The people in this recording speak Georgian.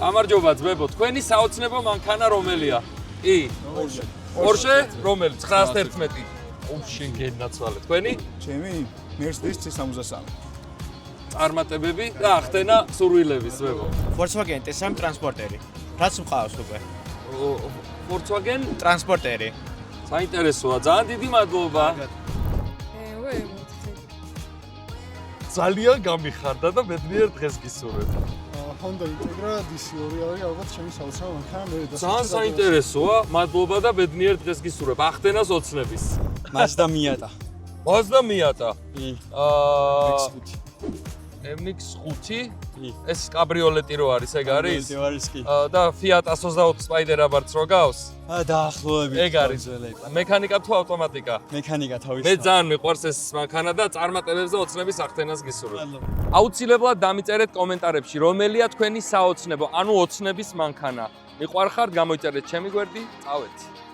გამარჯობა ძმებო, თქვენი საოცნებო მანქანა რომელია? კი. Porsche რომელი? 911. შენ გენაცვალე. თქვენი? ჩემი Mercedes C63. წარმატებები და ახდენა სურვილები ძმებო. Volkswagen T3 ტრანსპორტერი. რაც მყავს უკვე? Volkswagen ტრანსპორტერი. საინტერესოა, ძალიან დიდი მადლობა. ძალიან გამიხარდა და ბედნიერ დღეს გისურვებ. Honda Integra DC2 არის ალბათ ჩემი საოცრებო მანქანა მე და ძალიან საინტერესოა, მადლობა და ბედნიერ დღეს გისურვებ. ახდენას ოცნების. Mazda Miata. Mazda Miata. MX-5. MX-5. ეს კაბრიოლეტი რო არის, ეგ არის? არის კი. და Fiat 120 Spider Abarth რო გავს? დაახლოებით. ეგ არის. მექანიკა თუ ავტომატიკა? მექანიკა თავის. მე ძალიან მიყვარს ეს მანქანა და წარმატებებს და ოცნების ახდენას გისურვებ. აუცილებლად დამიწერეთ კომენტარებში, რომელია თქვენი საოცნებო, ანუ ოცნების მანქანა. მიყვარხართ, გამოიწერეთ ჩემი გვერდი, წავედით.